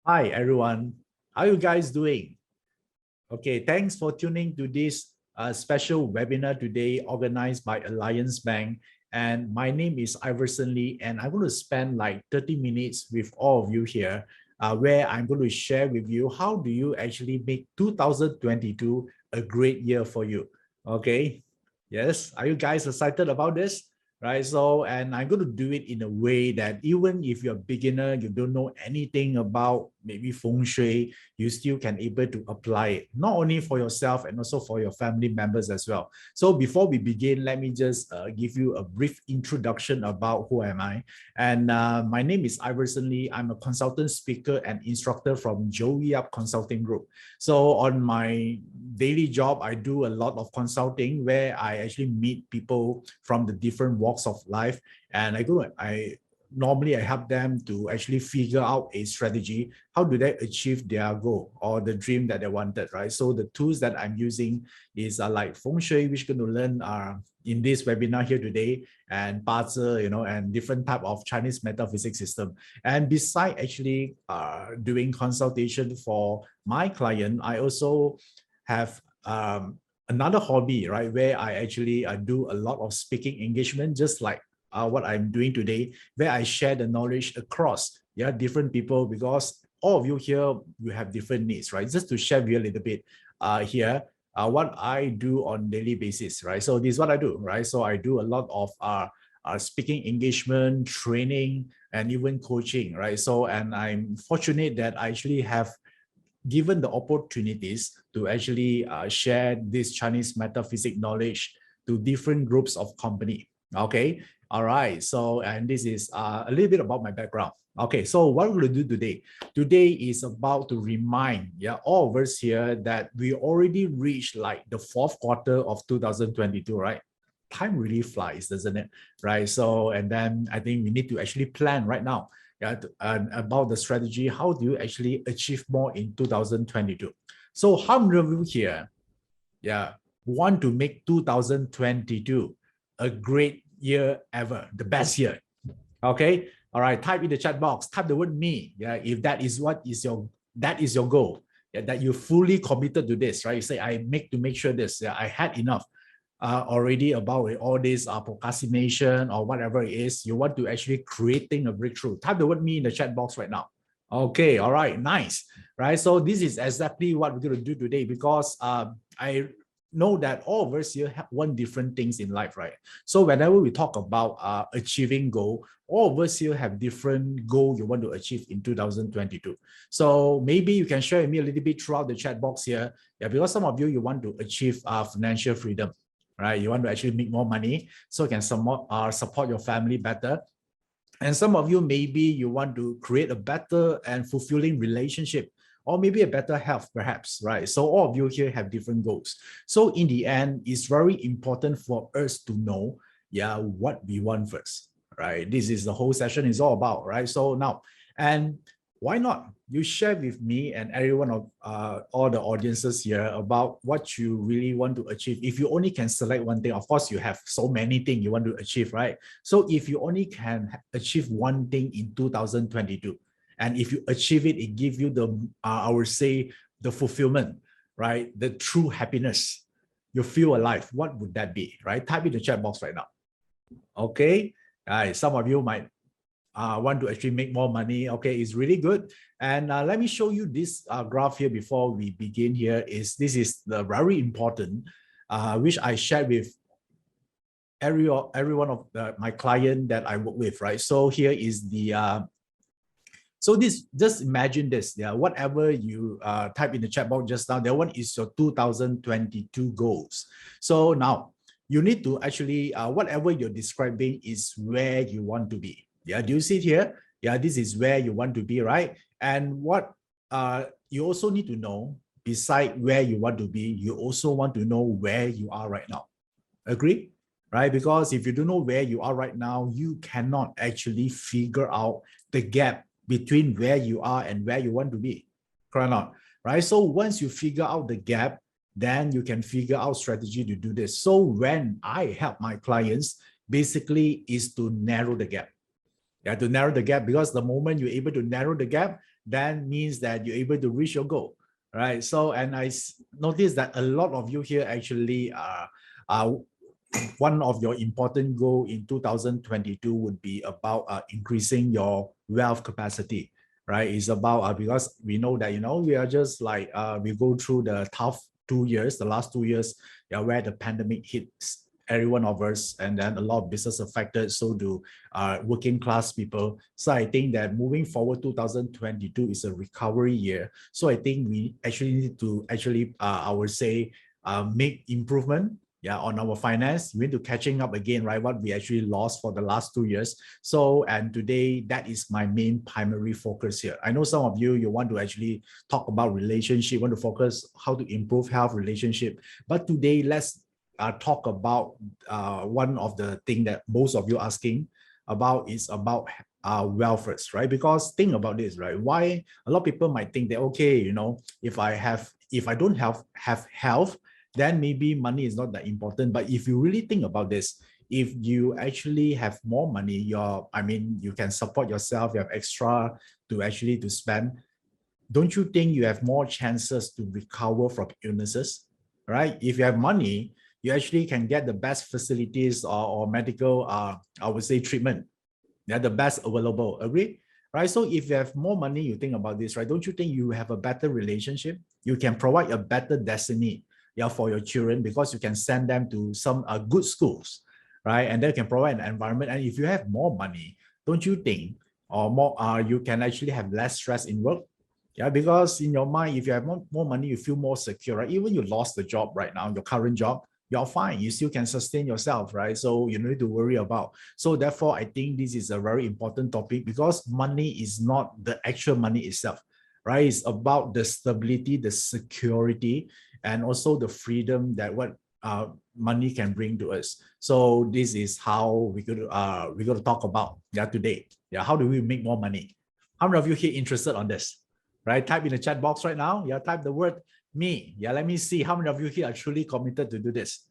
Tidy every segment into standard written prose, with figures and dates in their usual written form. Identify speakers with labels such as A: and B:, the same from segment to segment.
A: Hi everyone, how you guys doing? Okay, thanks for tuning to this special webinar today organized by Alliance Bank. And my name is Iverson Lee, and I'm going to spend like 30 minutes with all of you here, where I'm going to share with you how do you actually make 2022 a great year for you. Okay, yes, are you guys excited about this? Right, so and I'm going to do it in a way that even if you're a beginner, you don't know anything about maybe feng shui, you still can able to apply it, not only for yourself and also for your family members as well. So before we begin, let me just give you a brief introduction about who am I. And my name is Iverson Lee. I'm a consultant speaker and instructor from Joey Up Consulting Group. So on my daily job, I do a lot of consulting where I actually meet people from the different walks of life. And I normally I help them to actually figure out a strategy. How do they achieve their goal or the dream that they wanted, right? So the tools that I'm using is like Feng Shui, which we're going to learn in this webinar here today, and Bazi, and different type of Chinese metaphysics system. And beside actually doing consultation for my client, I also have another hobby, right, where I actually do a lot of speaking engagement, just like what I'm doing today, where I share the knowledge across different people, because all of you here, you have different needs, right? Just to share with you a little bit here, what I do on daily basis, right? So this is what I do, right? So I do a lot of speaking engagement, training, and even coaching, right? So, and I'm fortunate that I actually have given the opportunities to actually share this Chinese metaphysics knowledge to different groups of company. Okay, all right. So, and this is a little bit about my background. Okay, so what we're going to do today? Today is about to remind all of us here that we already reached like the fourth quarter of 2022, right? Time really flies, doesn't it? Right. So, and then I think we need to actually plan right now, about the strategy. How do you actually achieve more in 2022? So how many of you here, want to make 2022 a great year ever, the best year? Okay, all right. Type in the chat box. Type the word "me." Yeah, if that is that is your goal. Yeah, that you fully committed to this, right? You say, I make sure this. Yeah, I had enough already about all this procrastination or whatever it is. You want to actually creating a breakthrough. Type the word "me" in the chat box right now. Okay, all right, nice, right? So this is exactly what we're going to do today, because I know that all of us here have one different things in life, right? So whenever we talk about achieving goal, all of us here have different goal you want to achieve in 2022. So maybe you can share with me a little bit throughout the chat box here. Yeah, because some of you want to achieve financial freedom, right? You want to actually make more money so you can support your family better. And some of you, maybe you want to create a better and fulfilling relationship, or maybe a better health, perhaps, right? So all of you here have different goals. So in the end, it's very important for us to know, what we want first, right? This is the whole session is all about, right? So now, and why not you share with me and everyone of all the audiences here about what you really want to achieve. If you only can select one thing, of course you have so many things you want to achieve, right? So if you only can achieve one thing in 2022, and if you achieve it, it gives you the I would say the fulfillment, right? The true happiness, you feel alive, what would that be, right? Type in the chat box right now. Okay, guys, some of you might want to actually make more money. Okay, it's really good. And let me show you this graph here before we begin here. This is the very important, which I shared with every one of my client that I work with, right? So here is the so this, just imagine this, whatever you type in the chat box just now, that one is your 2022 goals. So now you need to actually whatever you're describing is where you want to be. Yeah, do you see it here? Yeah, this is where you want to be, right? And what you also need to know, beside where you want to be, you also want to know where you are right now. Agree? Right? Because if you don't know where you are right now, you cannot actually figure out the gap between where you are and where you want to be. Correct or not? Right? So once you figure out the gap, then you can figure out strategy to do this. So when I help my clients, basically is to narrow the gap. Yeah, to narrow the gap, because the moment you're able to narrow the gap, then means that you're able to reach your goal, right? So, and noticed that a lot of you here actually are one of your important goal in 2022 would be about increasing your wealth capacity, right? It's about because we know that, we are just like we go through the tough 2 years, the last 2 years, where the pandemic hits every one of us, and then a lot of business affected, so do working class people. So I think that moving forward, 2022 is a recovery year. So I think we actually need to I would say, make improvement, on our finance. We need to catching up again, right? What we actually lost for the last 2 years. So, and today, that is my main primary focus here. I know some of you want to actually talk about relationship, want to focus how to improve health relationship. But today, let's talk about one of the things that most of you asking about is about wealth first, right? Because think about this, right? Why a lot of people might think that, okay, if I don't have health, then maybe money is not that important. But if you really think about this, if you actually have more money, you can support yourself, you have extra to spend. Don't you think you have more chances to recover from illnesses, right? If you have money, you actually can get the best facilities or medical, I would say, treatment. They're the best available. Agree? Right? So if you have more money, you think about this, right? Don't you think you have a better relationship? You can provide a better destiny, for your children, because you can send them to some good schools, right? And they can provide an environment. And if you have more money, don't you think, or more, you can actually have less stress in work? Yeah, because in your mind, if you have more money, you feel more secure, right? Even you lost the job right now, your current job, you're fine. You still can sustain yourself, right? So you don't need to worry about. So therefore, I think this is a very important topic, because money is not the actual money itself, right? It's about the stability, the security, and also the freedom that what money can bring to us. So this is how we're going to talk about today. How do we make more money? How many of you here interested on this? Right? Type in the chat box right now. Type the word me. Let me see how many of you here are truly committed to do this.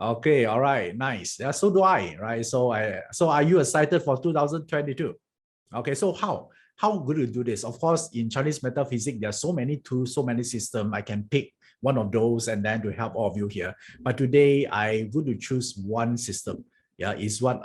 A: Okay, all right, nice. So do I, right? So are you excited for 2022? Okay, so how good to do this? Of course, in Chinese metaphysics, there are so many tools, so many systems. I can pick one of those and then to help all of you here. But today I'm going to choose one system. Is what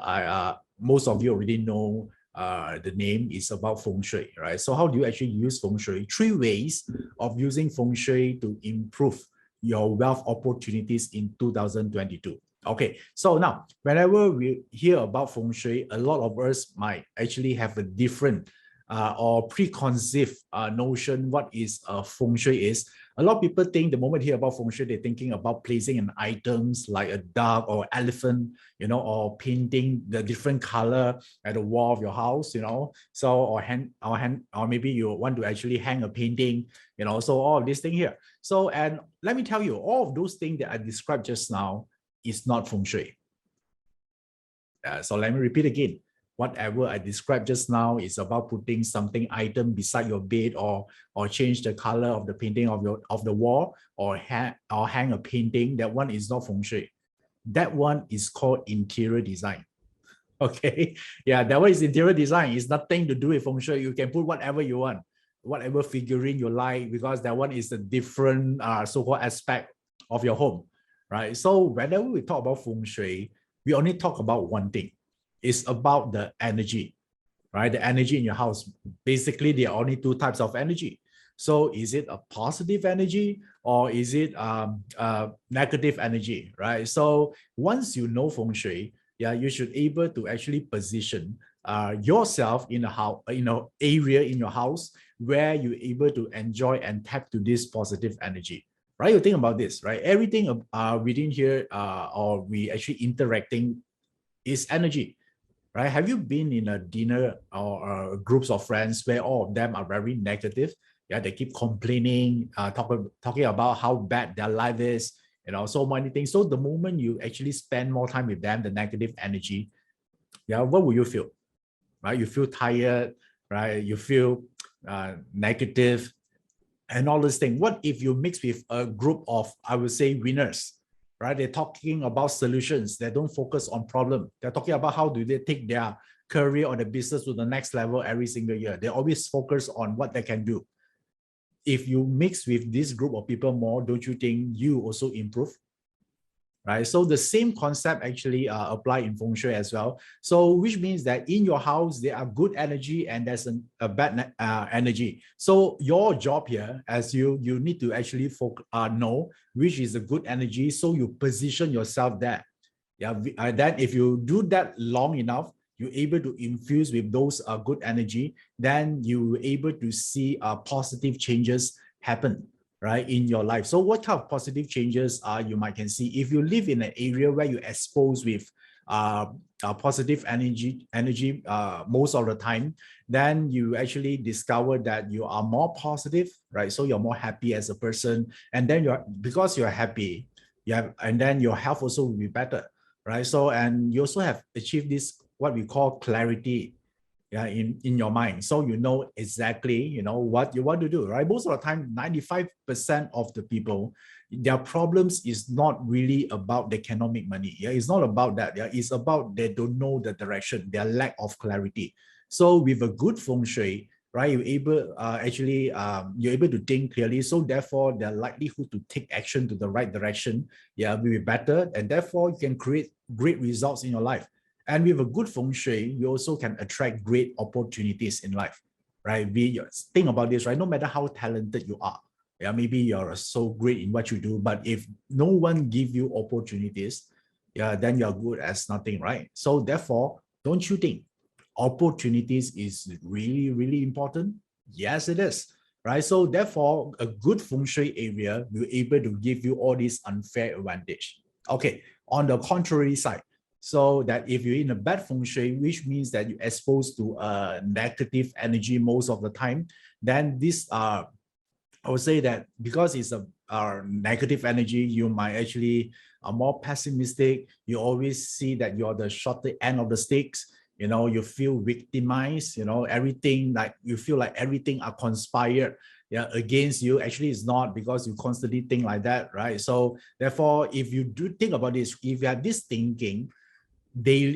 A: most of you already know. The name is about Feng Shui, right? So how do you actually use Feng Shui? 3 ways of using Feng Shui to improve your wealth opportunities in 2022. Okay, so now whenever we hear about Feng Shui, a lot of us might actually have a different or preconceived notion what is Feng Shui is. A lot of people think the moment hear about Feng Shui, they're thinking about placing an items like a dog or elephant, or painting the different color at the wall of your house, so or maybe you want to actually hang a painting, so all of this thing here. So, and let me tell you, all of those things that I described just now is not Feng Shui. So let me repeat again. Whatever I described just now is about putting something item beside your bed, or change the color of the painting of the wall, or hang a painting. That one is not Feng Shui. That one is called interior design. Okay, that one is interior design. It's nothing to do with Feng Shui. You can put whatever you want, whatever figurine you like, because that one is a different so-called aspect of your home, right? So whenever we talk about Feng Shui, we only talk about one thing. It's about the energy, right? The energy in your house. Basically, there are only 2 types of energy. So is it a positive energy, or is it negative energy, right? So once you know Feng Shui, you should able to actually position yourself in a house, area in your house where you're able to enjoy and tap to this positive energy. Right? You think about this, right? Everything within here, or we actually interacting, is energy. Right? Have you been in a dinner or groups of friends where all of them are very negative? They keep complaining, talking about how bad their life is, so many things. So the moment you actually spend more time with them, the negative energy, what will you feel? Right? You feel tired, right? You feel negative, and all this thing. What if you mix with a group of, I would say, winners? Right? They're talking about solutions. They don't focus on problem. They're talking about how do they take their career or the business to the next level every single year. They always focus on what they can do. If you mix with this group of people more, don't you think you also improve? Right? So the same concept actually apply in Feng Shui as well. So which means that in your house, there are good energy and there's a bad energy. So your job here, as you need to actually know which is a good energy. So you position yourself there. Yeah, then if you do that long enough, you're able to infuse with those good energy, then you're able to see positive changes happen, right, in your life. So what kind of positive changes you might can see if you live in an area where you're exposed with positive energy most of the time, then you actually discover that you are more positive, right? So you're more happy as a person, and then because you're happy, and then your health also will be better, right? So, and you also have achieved this, what we call clarity, yeah, in your mind. So you know exactly, what you want to do, right? Most of the time, 95% of the people, their problems is not really about they cannot make money. Yeah, it's not about that. Yeah, it's about they don't know the direction, their lack of clarity. So with a good Feng Shui, right, you're able you're able to think clearly. So therefore, their likelihood to take action to the right direction, yeah, will be better, and therefore you can create great results in your life. And with a good Feng Shui, you also can attract great opportunities in life, right? Think about this, right? No matter how talented you are, yeah, maybe you're so great in what you do, but if no one give you opportunities, yeah, then you're good as nothing, right? So therefore, don't you think opportunities is really, really important? Yes, it is, right? So therefore, a good Feng Shui area will be able to give you all these unfair advantage. Okay, on the contrary side, so that if you're in a bad Feng Shui, which means that you're exposed to negative energy most of the time, then this I would say that because it's a negative energy, you might actually are more pessimistic. You always see that you're the shorter end of the sticks. You feel victimized. Everything, like you feel like everything are conspired, yeah, against you. Actually, it's not, because you constantly think like that, right? So therefore, if you do think about this, if you have this thinking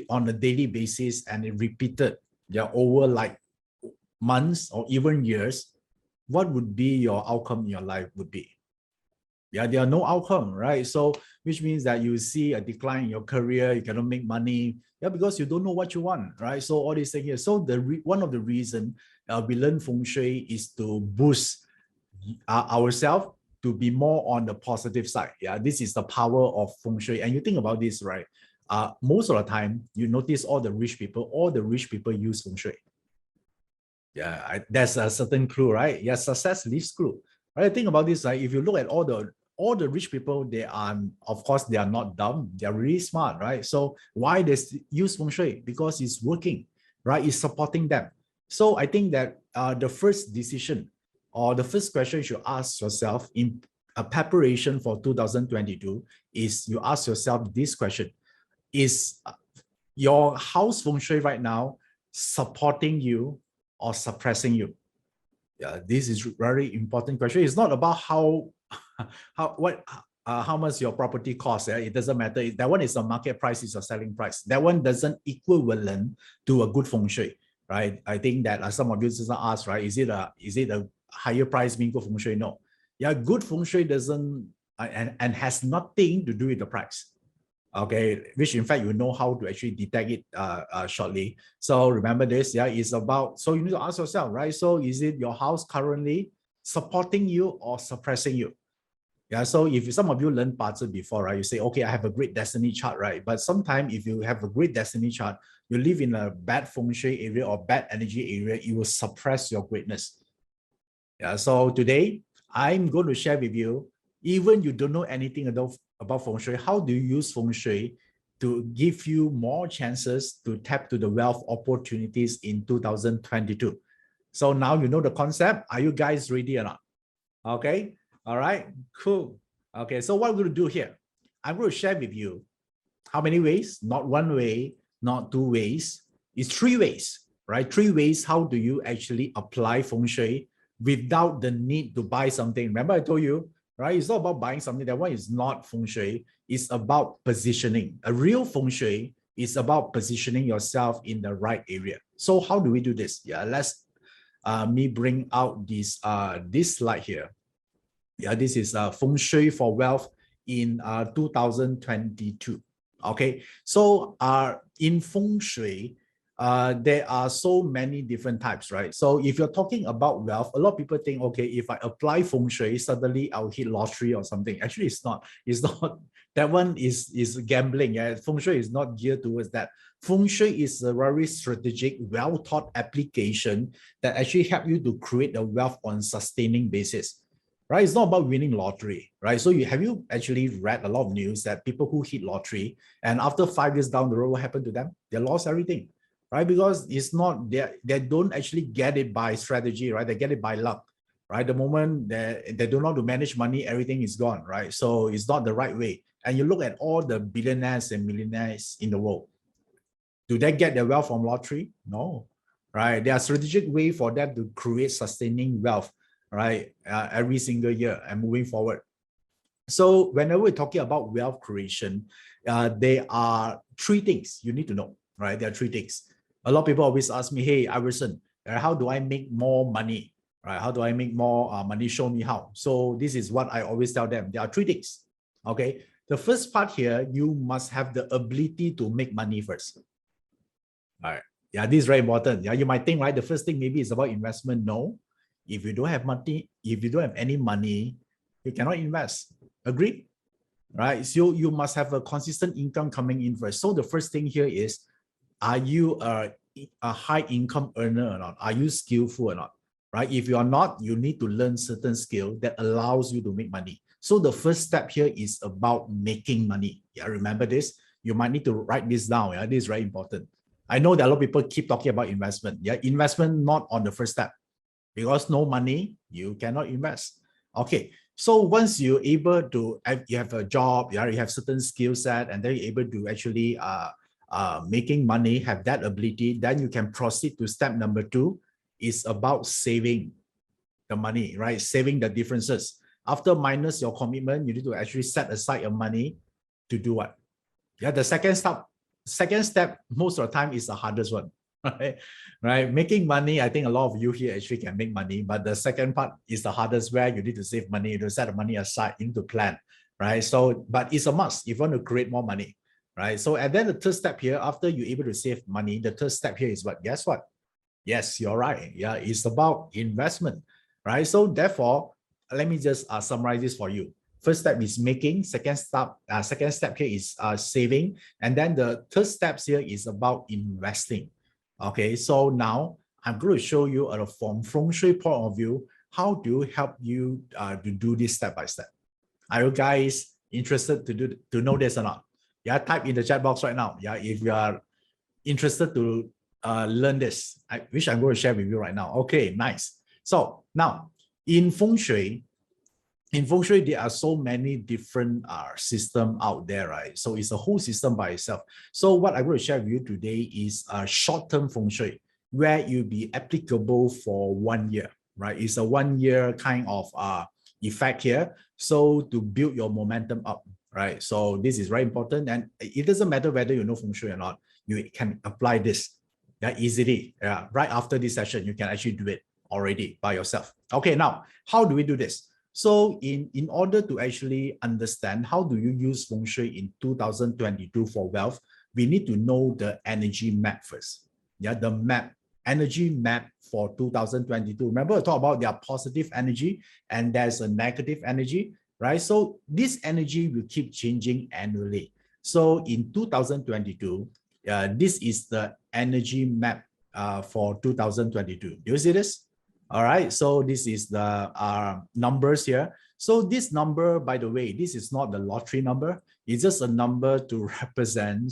A: on a daily basis and it repeated, yeah, over like months or even years, what would be your outcome in your life would be? Yeah, there are no outcome, right? So which means that you see a decline in your career, you cannot make money, yeah, because you don't know what you want, right? So all these things here. So one of the reason we learn Feng Shui is to boost ourselves to be more on the positive side. Yeah, this is the power of Feng Shui. And you think about this, right? Most of the time, you notice all the rich people use Feng Shui. Yeah, that's a certain clue, right? Yeah, success leaves clue. Right? Think about this, right? If you look at all the rich people, they are, of course, they are not dumb. They are really smart, right? So why they use Feng Shui? Because it's working, right? It's supporting them. So I think that the first decision or the first question you should ask yourself in a preparation for 2022 is you ask yourself this question: is your house Feng Shui right now supporting you or suppressing you? Yeah, this is very important question. It's not about how much your property costs. Yeah? It doesn't matter. That one is a market price, is a selling price. That one doesn't equivalent to a good Feng Shui, right? I think that some of you just ask, right? Is it a higher price being good Feng Shui? No. Yeah, good Feng Shui doesn't and has nothing to do with the price. Okay, which in fact you know how to actually detect it shortly. So remember this, yeah, it's about, so you need to ask yourself, right? So is it your house currently supporting you or suppressing you? Yeah, so if some of you learned parts before, right, you say, okay, I have a great destiny chart, right? But sometimes if you have a great destiny chart, you live in a bad Feng Shui area or bad energy area, it will suppress your greatness. Yeah, so today I'm going to share with you, even you don't know anything about Feng Shui, how do you use Feng Shui to give you more chances to tap to the wealth opportunities in 2022. So now you know the concept. Are you guys ready or not? Okay. All right. Cool. Okay. So what I'm going to do here, I'm going to share with you how many ways, not one way, not two ways. It's three ways, right? Three ways. How do you actually apply Feng Shui without the need to buy something? Remember I told you, right? It's not about buying something. That one is not Feng Shui. It's about positioning. A real Feng Shui It's about positioning yourself in the right area. So how do we do this? Yeah, let's me bring out this slide here. Yeah, this is Feng Shui for wealth in 2022. Okay, so in Feng Shui, there are so many different types, right? So if you're talking about wealth, a lot of people think, okay, if I apply Feng Shui, suddenly I'll hit lottery or something. Actually, it's not. It's not. That one is gambling. Yeah, Feng Shui is not geared towards that. Feng Shui is a very strategic, well-thought application that actually help you to create a wealth on sustaining basis. Right, it's not about winning lottery, right? So have you actually read a lot of news that people who hit lottery and after 5 years down the road, what happened to them? They lost everything, right? Because it's not, they don't actually get it by strategy, right? They get it by luck, right? The moment they don't know how to manage money, everything is gone, right? So it's not the right way. And you look at all the billionaires and millionaires in the world, do they get their wealth from lottery? No, right? There are strategic way for them to create sustaining wealth, right? Every single year and moving forward. So whenever we're talking about wealth creation, there are three things you need to know, right? There are three things. A lot of people always ask me, hey, Iverson, how do I make more money, right? How do I make more money? Show me how. So this is what I always tell them. There are three things, okay? The first part here, you must have the ability to make money first. All right. Yeah, this is very important. Yeah, you might think, right, the first thing maybe is about investment. No, if you don't have money, if you don't have any money, you cannot invest. Agree? Right? So you must have a consistent income coming in first. So the first thing here is, are you a high income earner or not? Are you skillful or not? Right? If you are not, you need to learn certain skill that allows you to make money. So the first step here is about making money. Yeah, remember this. You might need to write this down. Yeah, this is very important. I know that a lot of people keep talking about investment. Yeah, investment not on the first step, because no money, you cannot invest. Okay, so once you're able to, you have a job, you have certain skill set, and then you're able to actually making money, have that ability, then you can proceed to step number 2, is about saving the money, right? Saving the differences. After minus your commitment, you need to actually set aside your money to do what? Yeah, the second step, most of the time is the hardest one, right? Making money, I think a lot of you here actually can make money, but the second part is the hardest, where you need to save money, you need to set the money aside, you need to plan, right? So, but it's a must if you want to create more money, right? So, and then the third step here, after you're able to save money, the third step here is what? Guess what? Yes, you're right. Yeah, it's about investment, right? So therefore, let me just summarize this for you. First step is making. Second step here is saving, and then the third steps here is about investing. Okay, so now I'm going to show you from Feng Shui point of view, how do help you to do this step by step. Are you guys interested to know this or not? Yeah, type in the chat box right now. Yeah, if you are interested to learn this, which I'm going to share with you right now. Okay, nice. So now in Feng Shui, there are so many different systems out there, right? So it's a whole system by itself. So what I'm going to share with you today is a short-term Feng Shui, where you'll be applicable for 1 year, right? It's a 1 year kind of effect here. So to build your momentum up, right? So this is very important, and it doesn't matter whether you know Feng Shui or not, you can apply this easily. Right after this session, you can actually do it already by yourself. Okay, now, how do we do this? So in order to actually understand how do you use Feng Shui in 2022 for wealth, we need to know the energy map first. Yeah, the energy map for 2022. Remember, I talked about there are positive energy and there's a negative energy, right? So this energy will keep changing annually. So in 2022, this is the energy map for 2022. Do you see this? All right, so this is the numbers here. So this number, by the way, this is not the lottery number. It's just a number to represent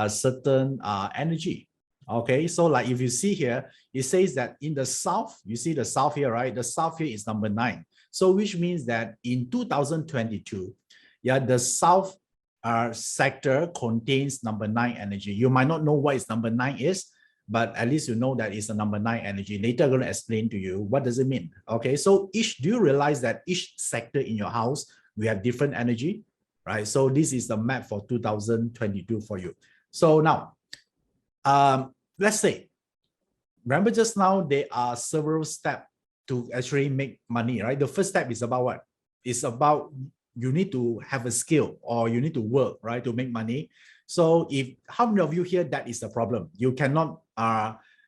A: certain energy. Okay, so like if you see here, it says that in the south, you see the south here, right? The south here is number 9. So which means that in 2022, yeah, the south sector contains number 9 energy. You might not know what is number 9 is, but at least you know that it's a number 9 energy. Later, I'm going to explain to you what does it mean. Okay, so do you realize that each sector in your house, we have different energy, right? So this is the map for 2022 for you. So now, let's say, remember just now, there are several steps to actually make money, right? The first step is about what? It's about you need to have a skill or you need to work, right, to make money. So how many of you here that is the problem? You cannot,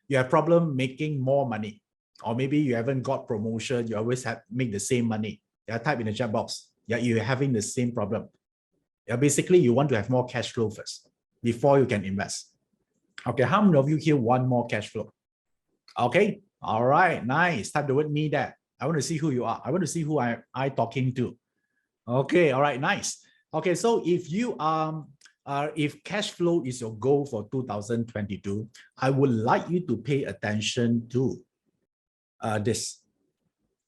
A: you have problem making more money, or maybe you haven't got promotion, you always make the same money. Yeah, type in the chat box. Yeah, you're having the same problem. Yeah, basically you want to have more cash flow first before you can invest. Okay, how many of you here want more cash flow? Okay, all right, nice. Type the word me there. I want to see who you are. I want to see who I talking to. Okay, all right, nice. Okay, so if cash flow is your goal for 2022, I would like you to pay attention to this.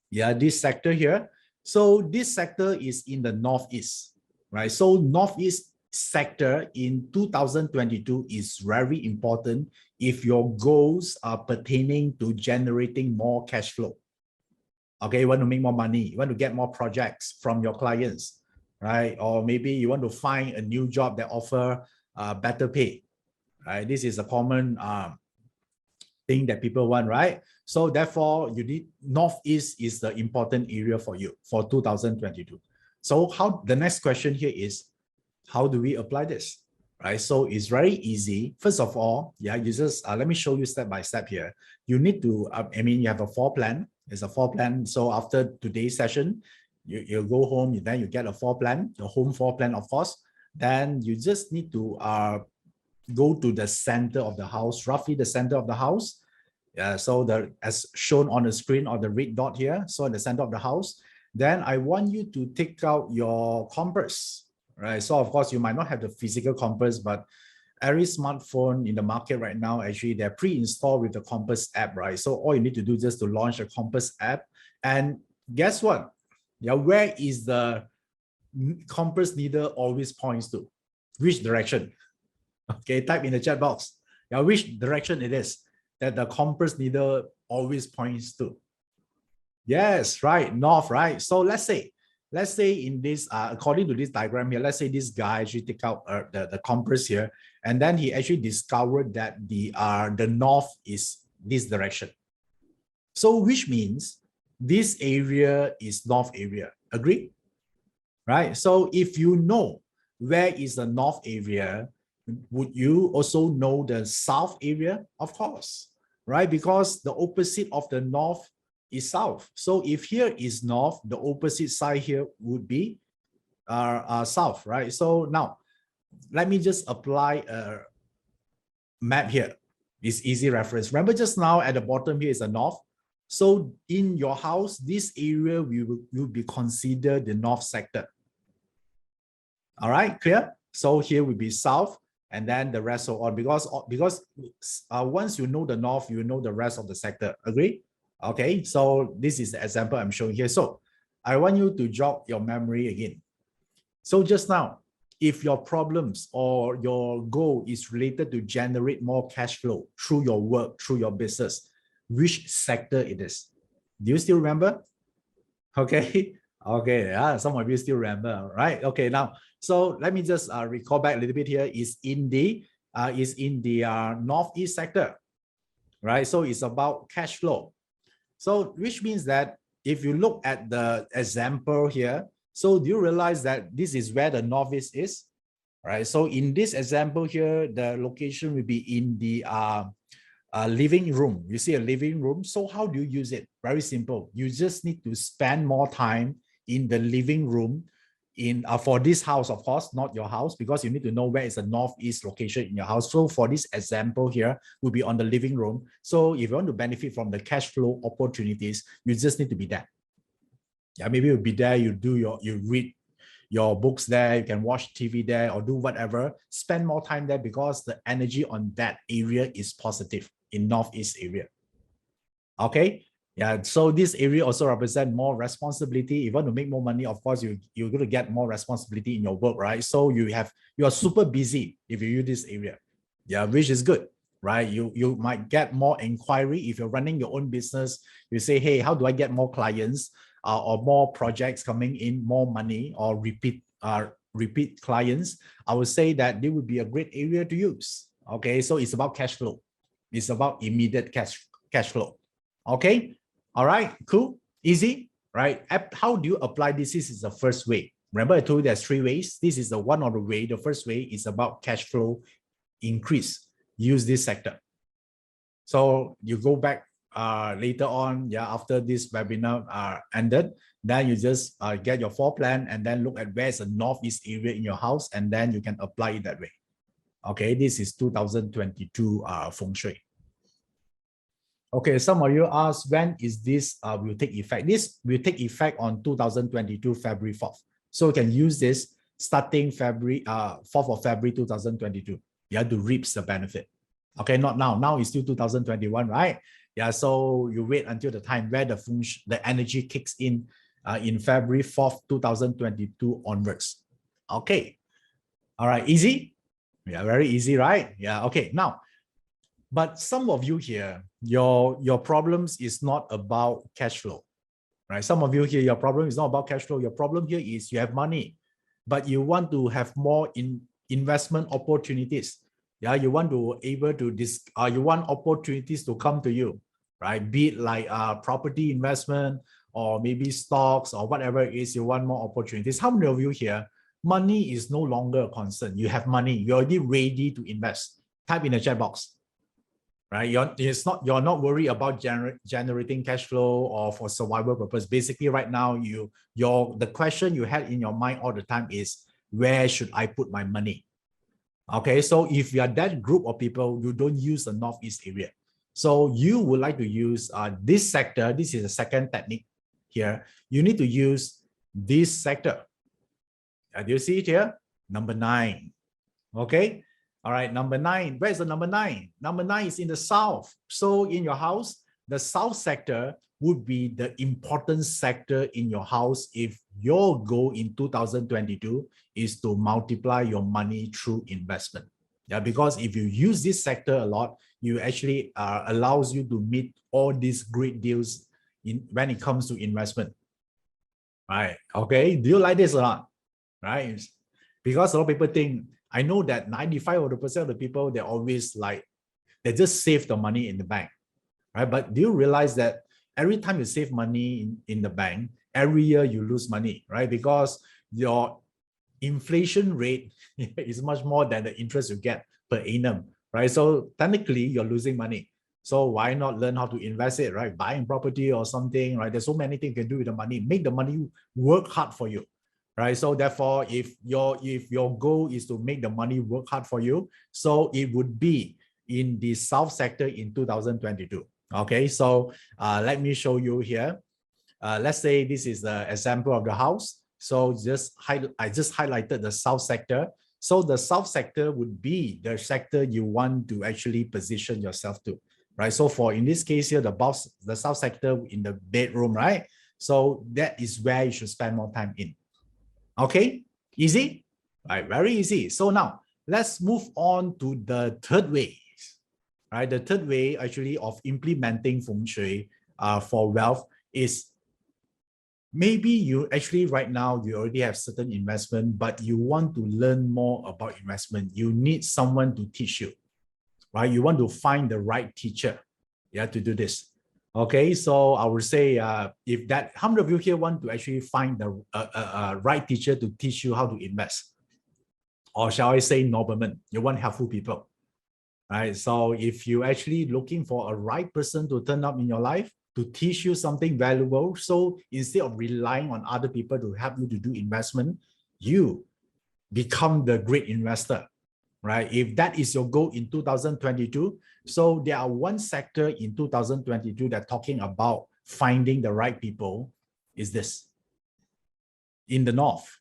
A: Yeah, this sector here. So this sector is in the Northeast, right? So Northeast sector in 2022 is very important if your goals are pertaining to generating more cash flow. Okay, you want to make more money, you want to get more projects from your clients, right? Or maybe you want to find a new job that offer better pay, right? This is a common thing that people want, right? So therefore, you need Northeast is the important area for you for 2022. So the next question here is, how do we apply this? Right, so it's very easy. First of all, yeah, you just let me show you step by step here. You need to, you have a floor plan. It's a floor plan. So after today's session, you go home, then you get a floor plan, your home floor plan, of course. Then you just need to go to the center of the house, roughly the center of the house. So as shown on the screen or the red dot here, so in the center of the house, then I want you to take out your compass. Right, so of course you might not have the physical compass, but every smartphone in the market right now, actually they're pre-installed with the compass app, right? So all you need to do is just to launch a compass app, and guess what? Yeah, where is the compass needle always points to? Which direction? Okay, type in the chat box. Yeah, which direction it is that the compass needle always points to? Yes, right, north, right? So let's say in this, according to this diagram here, let's say this guy actually take out the compass here, and then he actually discovered that the north is this direction. So which means this area is north area. Agree? Right? So if you know where is the north area, would you also know the south area? Of course, right? Because the opposite of the north is south. So if here is north, the opposite side here would be south, right? So now let me just apply a map here. It's easy reference. Remember just now at the bottom here is the north. So in your house, this area will be considered the north sector. All right, clear? So here will be south, and then the rest so on, because once you know the north, you know the rest of the sector. Agree? Okay, so this is the example I'm showing here. So I want you to jog your memory again. So just now, if your problems or your goal is related to generate more cash flow through your work, through your business, which sector it is? Do you still remember? Okay, okay, yeah, some of you still remember, right? Okay, now, so let me just recall back a little bit here. Is in the northeast sector, right? So it's about cash flow. So which means that if you look at the example here, so do you realize that this is where the northeast is, right? So in this example here, the location will be in the living room. You see a living room. So how do you use it? Very simple. You just need to spend more time in the living room for this house, of course, not your house, because you need to know where is the northeast location in your house. So for this example here, will be on the living room. So if you want to benefit from the cash flow opportunities, you just need to be there. Yeah, maybe you'll be there, you read your books there, you can watch TV there, or do whatever. Spend more time there because the energy on that area is positive in northeast area. Okay. Yeah, so this area also represents more responsibility. If you want to make more money, of course, you're going to get more responsibility in your work, right? So you are super busy if you use this area. Yeah, which is good, right? You might get more inquiry if you're running your own business. You say, hey, how do I get more clients or more projects coming in, more money, or repeat repeat clients, I would say that they would be a great area to use. Okay, so it's about cash flow. It's about immediate cash flow. Okay, all right, cool, easy, right? How do you apply this? This is the first way. Remember, I told you there's 3 ways. This is the one of the way. The first way is about cash flow increase. Use this sector. So you go back later on, yeah, after this webinar ended, then you just get your floor plan and then look at where's the northeast area in your house, and then you can apply it that way. Okay, this is 2022 Feng Shui. Okay, some of you ask, when is this will take effect? This will take effect on 2022 February 4th. So you can use this starting February 4th of February 2022. You have to reap the benefit. Okay, not now. Now it's still 2021, right? Yeah, so you wait until the time where the energy kicks in February 4th, 2022 onwards. Okay, all right, easy? Yeah, very easy, right? Yeah, okay, now, but some of you here, your problems is not about cash flow, right? Some of you here, your problem is not about cash flow. Your problem here is you have money, but you want to have more investment opportunities. Yeah, you want to you want opportunities to come to you, right? Be it like property investment or maybe stocks or whatever it is. You want more opportunities. How many of you here, money is no longer a concern? You have money, you're already ready to invest. Type in the chat box. Right, you're not worried about generating cash flow or for survival purpose. Basically, right now, the question you had in your mind all the time is, where should I put my money? Okay, so if you are that group of people, you don't use the northeast area. So you would like to use this sector. This is the second technique here. You need to use this sector. Do you see it here? Number 9. Okay. All right, number 9. Where's the number 9? Number 9 is in the south. So in your house, the south sector would be the important sector in your house if your goal in 2022 is to multiply your money through investment. Yeah, because if you use this sector a lot, you actually allows you to meet all these great deals when it comes to investment. Right? Okay. Do you like this or not? Right? Because a lot of people think, I know that 95% of the people, they're always like, they just save the money in the bank, right? But do you realize that every time you save money in the bank, every year you lose money, right? Because your inflation rate is much more than the interest you get per annum, right? So technically you're losing money. So why not learn how to invest it, right? Buying property or something, right? There's so many things you can do with the money. Make the money work hard for you. Right, so therefore, if your goal is to make the money work hard for you, so it would be in the south sector in 2022. Okay, so let me show you here. Let's say this is the example of the house. So I just highlighted the south sector. So the south sector would be the sector you want to actually position yourself to, right? So for in this case here, the south sector in the bedroom, right? So that is where you should spend more time in. Okay, easy, right? Very easy. So now let's move on to the third way, right? The third way actually of implementing Feng Shui for wealth is maybe you actually right now you already have certain investment, but you want to learn more about investment. You need someone to teach you, right? You want to find the right teacher, yeah, to do this. Okay, so I would say if that, how many of you here want to actually find the right teacher to teach you how to invest? Or shall I say noblemen, you want helpful people, right? So if you actually looking for a right person to turn up in your life to teach you something valuable, so instead of relying on other people to help you to do investment, you become the great investor, right? If that is your goal in 2022, so there are one sector in 2022 that talking about finding the right people is this, in the north.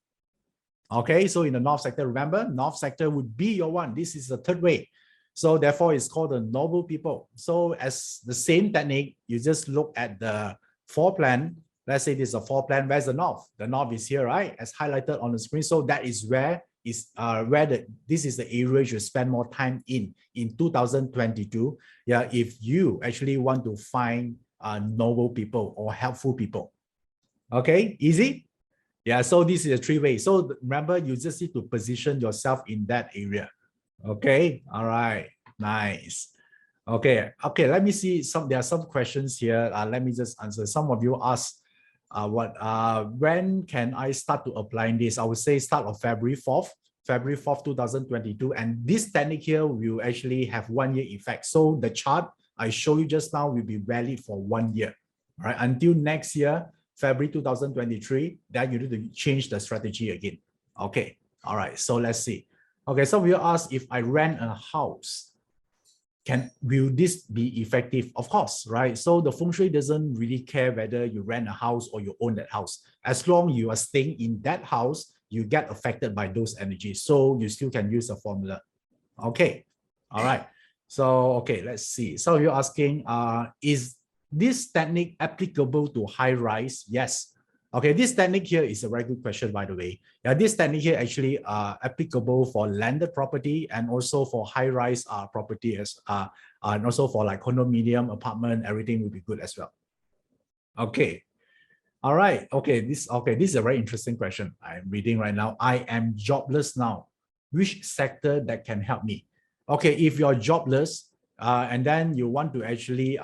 A: Okay, so in the north sector, remember, north sector would be your one. This is the third way. So therefore, it's called the noble people. So as the same technique, you just look at the floor plan. Let's say this is a floor plan. Where's the north? The north is here, right? As highlighted on the screen. So that is where this is the area you spend more time in 2022. Yeah, if you actually want to find noble people or helpful people. Okay, easy. Yeah, so this is a three-way. So remember, you just need to position yourself in that area. Okay, all right, nice. Okay, let me see there are some questions here. Let me just answer. Some of you asked when can I start to applying this? I would say start of February 4th, 2022. And this technique here will actually have 1 year effect. So the chart I show you just now will be valid for 1 year, right? Until next year, February 2023, then you need to change the strategy again. Okay, all right, so let's see. Okay, so we ask if I rent a house, will this be effective? Of course, right? So the Feng Shui doesn't really care whether you rent a house or you own that house. As long you are staying in that house, you get affected by those energies. So you still can use the formula. Okay, all right. So, okay, let's see. So you're asking, is this technique applicable to high rise? Yes. Okay, this technique here is a very good question, by the way. Yeah, this technique here actually applicable for landed property and also for high-rise property and also for like condominium, apartment, everything will be good as well. Okay. All right. Okay, this is a very interesting question. I'm reading right now. I am jobless now. Which sector that can help me? Okay, if you're jobless, and then you want to actually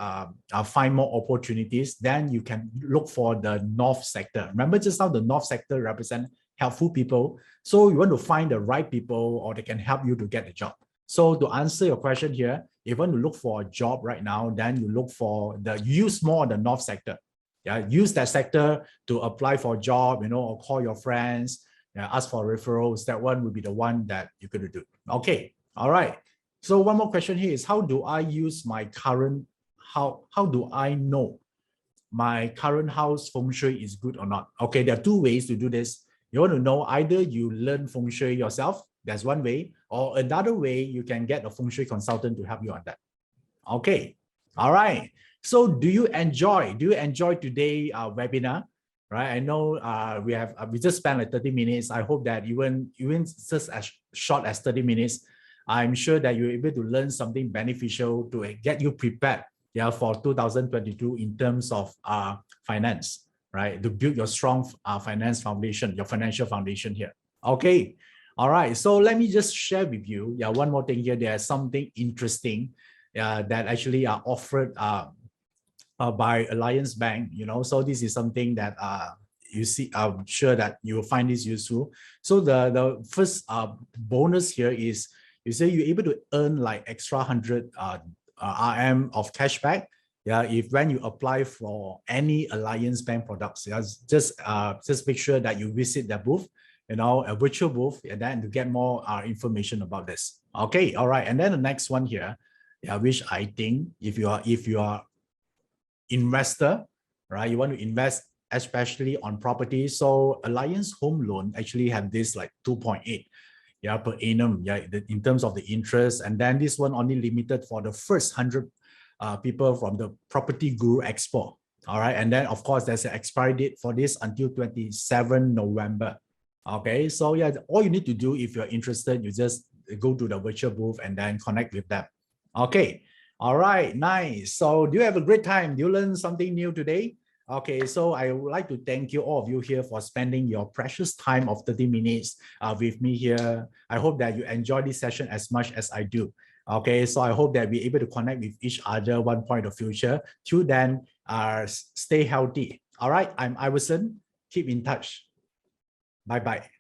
A: find more opportunities, then you can look for the north sector. Remember just now the north sector represent helpful people. So you want to find the right people or they can help you to get a job. So to answer your question here, if you want to look for a job right now, then you look for use more on the north sector. Yeah, use that sector to apply for a job, or call your friends, ask for referrals. That one would be the one that you're going to do. Okay, all right. So one more question here is, how do I use my current, how do I know my current house Feng Shui is good or not? Okay, there are two ways to do this. You want to know, either you learn Feng Shui yourself, that's one way, or another way, you can get a Feng Shui consultant to help you on that. Okay, all right. So do you enjoy today webinar? Right, I know we just spent like 30 minutes. I hope that even just as short as 30 minutes, I'm sure that you're able to learn something beneficial to get you prepared, for 2022 in terms of finance, right? To build your strong finance foundation, your financial foundation here. Okay, all right. So let me just share with you, one more thing here. There's something interesting that actually are offered by Alliance Bank, so this is something that you see, I'm sure that you will find this useful. So the first bonus here is, you say you're able to earn like extra 100 RM of cashback, if when you apply for any Alliance Bank products. Just make sure that you visit the booth, a virtual booth, and then to get more information about this. Okay, all right. And then the next one here, which I think if you are investor, right, you want to invest especially on property. So Alliance Home Loan actually have this like 2.8 per annum, in terms of the interest. And then this one only limited for the first 100 people from the Property Guru Expo. All right, and then of course there's an expiry date for this until 27 November. Okay, so all you need to do if you're interested, you just go to the virtual booth and then connect with them. Okay, all right, nice. So do you have a great time? Do you learn something new today? Okay, so I would like to thank you, all of you here, for spending your precious time of 30 minutes with me here. I hope that you enjoy this session as much as I do. Okay, so I hope that we're able to connect with each other one point of future. Till then, stay healthy. All right, I'm Iverson. Keep in touch. Bye-bye.